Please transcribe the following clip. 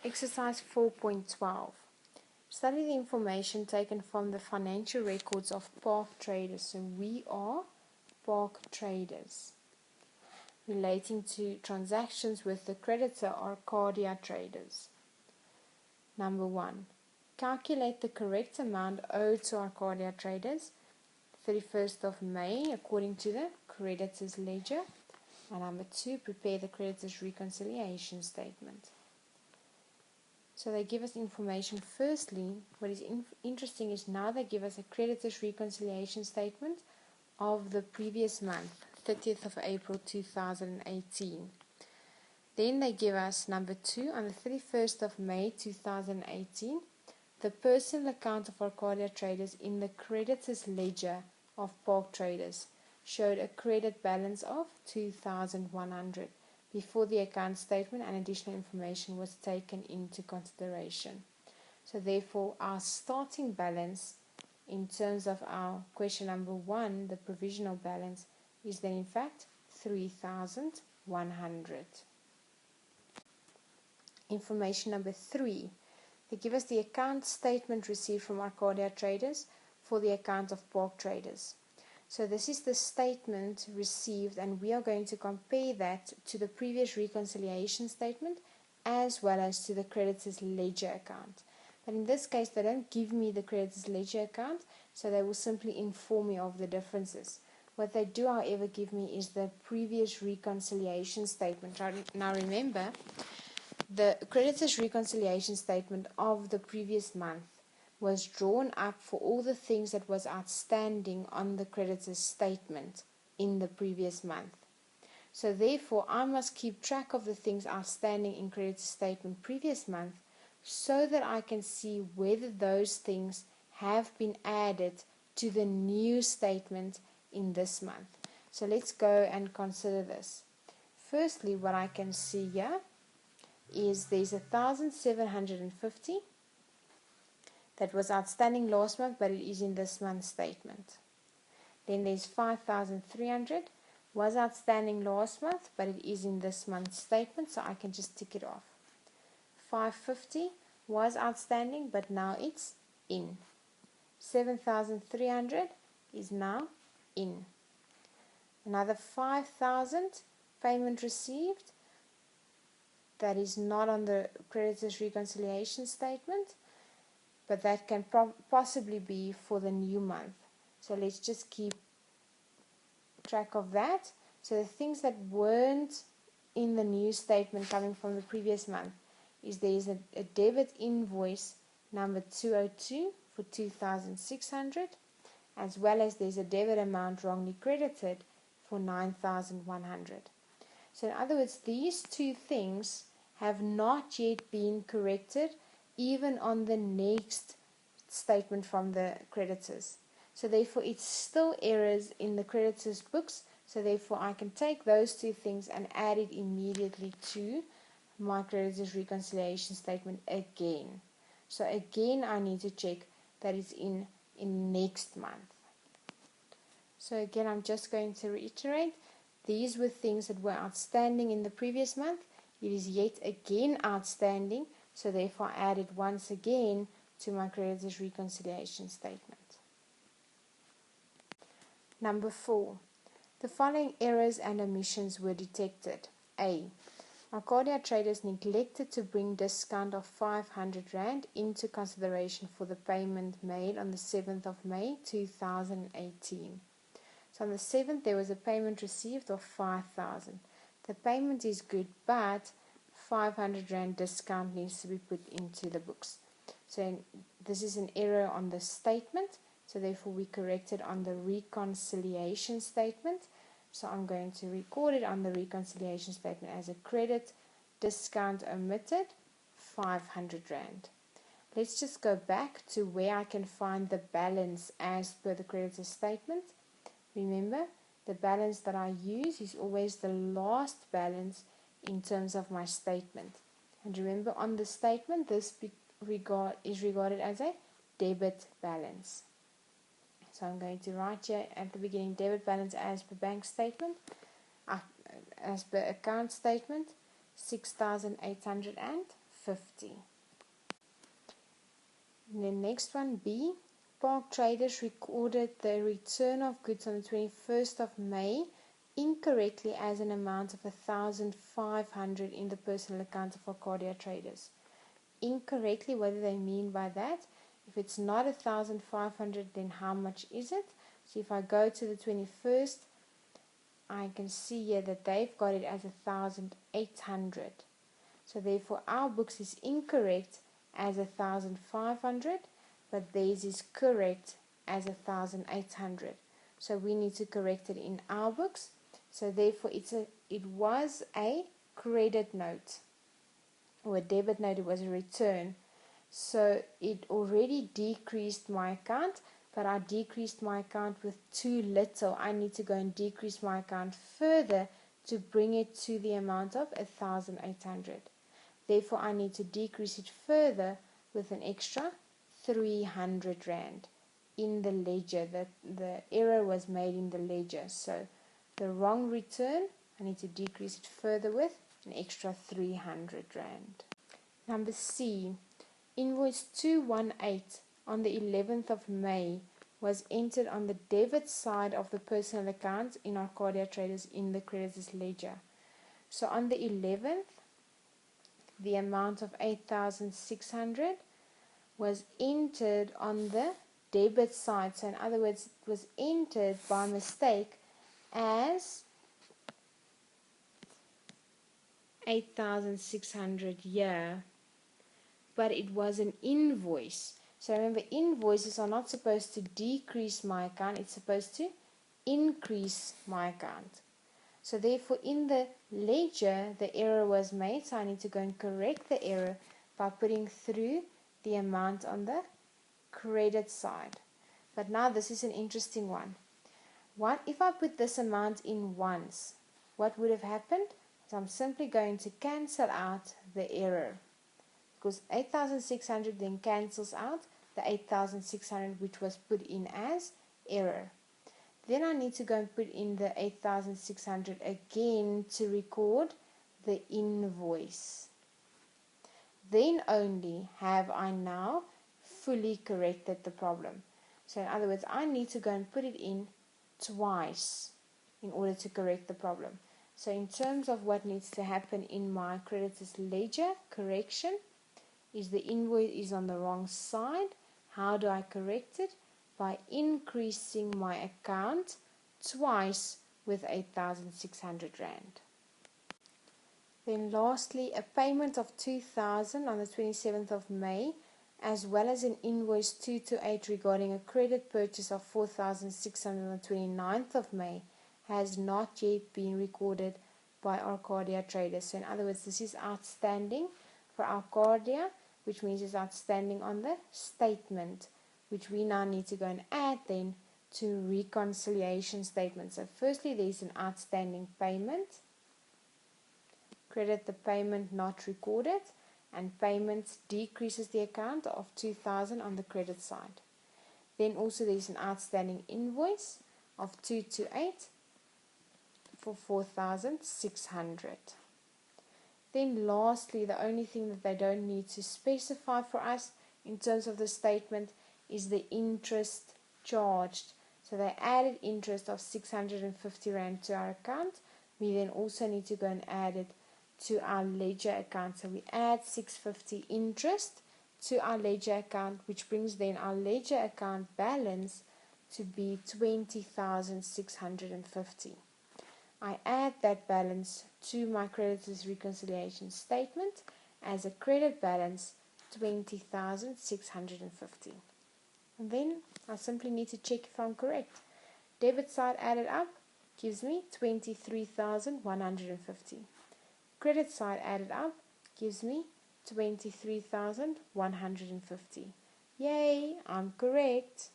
Exercise 4.12. Study the information taken from the financial records of Park Traders. So we are Park Traders. Relating to transactions with the creditor Arcadia Traders. Number 1. Calculate the correct amount owed to Arcadia Traders 31st of May according to the creditors ledger. And number 2. Prepare the creditors reconciliation statement. So they give us information. Firstly, what is interesting is now they give us a creditors reconciliation statement of the previous month, 30th of April 2018. Then they give us number 2, on the 31st of May 2018, the personal account of Arcadia Traders in the creditors ledger of Park Traders showed a credit balance of 2,100. Before the account statement and additional information was taken into consideration. So therefore our starting balance in terms of our question number 1, the provisional balance, is then in fact 3,100. Information number 3. They give us the account statement received from Arcadia Traders for the account of Park Traders. So this is the statement received, and we are going to compare that to the previous reconciliation statement as well as to the creditors ledger account. But in this case, they don't give me the creditors ledger account, so they will simply inform me of the differences. What they do, however, give me is the previous reconciliation statement. Now remember, the creditors reconciliation statement of the previous month was drawn up for all the things that was outstanding on the creditor's statement in the previous month. So therefore, I must keep track of the things outstanding in creditor's statement previous month so that I can see whether those things have been added to the new statement in this month. So let's go and consider this. Firstly, what I can see here is there's 1,750 that was outstanding last month, but it is in this month's statement. Then there's 5,300 was outstanding last month, but it is in this month's statement, so I can just tick it off. 550 was outstanding, but now it's in. 7,300 is now in. Another 5,000 payment received that is not on the creditors reconciliation statement, but that can possibly be for the new month. So let's just keep track of that. So the things that weren't in the new statement coming from the previous month is there's a debit invoice number 202 for 2,600, as well as there's a debit amount wrongly credited for 9,100. So in other words, these two things have not yet been corrected even on the next statement from the creditors. So therefore it's still errors in the creditors books, so therefore I can take those two things and add it immediately to my creditors reconciliation statement again. So again I need to check that it's in next month. So again I'm just going to reiterate, these were things that were outstanding in the previous month. It is yet again outstanding, so therefore I add it once again to my creditors reconciliation statement. Number 4. The following errors and omissions were detected. A. Arcadia Traders neglected to bring discount of 500 Rand into consideration for the payment made on the 7th of May 2018. So on the 7th there was a payment received of 5,000. The payment is good, but 500 Rand discount needs to be put into the books. So this is an error on the statement, so therefore we correct it on the reconciliation statement. So I'm going to record it on the reconciliation statement as a credit discount omitted 500 Rand. Let's just go back to where I can find the balance as per the creditor statement. Remember, the balance that I use is always the last balance in terms of my statement. And remember, on the statement, this is regarded as a debit balance. So I'm going to write here at the beginning, debit balance as per bank statement, as per account statement, 6,850. And the next one, B. Park Traders recorded the return of goods on the 21st of May incorrectly as an amount of 1,500 in the personal account of Arcadia Traders. Incorrectly, what do they mean by that? If it's not 1,500, then how much is it? So if I go to the 21st, I can see here that they've got it as 1,800. So therefore our books is incorrect as 1,500, but theirs is correct as 1,800. So we need to correct it in our books. So therefore it was a credit note or a debit note. It was a return. So it already decreased my account, but I decreased my account with too little. I need to go and decrease my account further to bring it to the amount of 1,800. Therefore, I need to decrease it further with an extra 300 Rand in the ledger. The error was made in the ledger. So the wrong return, I need to decrease it further with an extra 300 Rand. Number C, invoice 218 on the 11th of May was entered on the debit side of the personal account in Arcadia Traders in the creditors ledger. So on the 11th, the amount of 8,600 was entered on the debit side. So in other words, it was entered by mistake as 8,600 here, but it was an invoice. So remember, invoices are not supposed to decrease my account, it's supposed to increase my account. So therefore in the ledger the error was made, so I need to go and correct the error by putting through the amount on the credit side. But now this is an interesting one. What if I put this amount in once? What would have happened? So I'm simply going to cancel out the error, because 8,600 then cancels out the 8,600 which was put in as error. Then I need to go and put in the 8,600 again to record the invoice. Then only have I now fully corrected the problem. So in other words, I need to go and put it in twice in order to correct the problem. So in terms of what needs to happen in my creditors ledger correction, is the invoice is on the wrong side. How do I correct it? By increasing my account twice with 8,600 Rand. Then lastly, a payment of 2,000 on the 27th of May, as well as an invoice 228 regarding a credit purchase of 4,600 on the 29th of May has not yet been recorded by Arcadia Traders. So in other words, this is outstanding for Arcadia, which means it's outstanding on the statement, which we now need to go and add then to reconciliation statement. So firstly, there is an outstanding payment. Credit the payment not recorded, and payment decreases the account of 2,000 on the credit side. Then also there is an outstanding invoice of 228 for 4,600. Then lastly, the only thing that they don't need to specify for us in terms of the statement is the interest charged. So they added interest of 650 Rand to our account. We then also need to go and add it to our ledger account. So we add 650 interest to our ledger account, which brings then our ledger account balance to be 20,650. I add that balance to my creditors reconciliation statement as a credit balance 20,650. And then I simply need to check if I'm correct. Debit side added up gives me 23,150. Credit side added up gives me 23,150. Yay, I'm correct.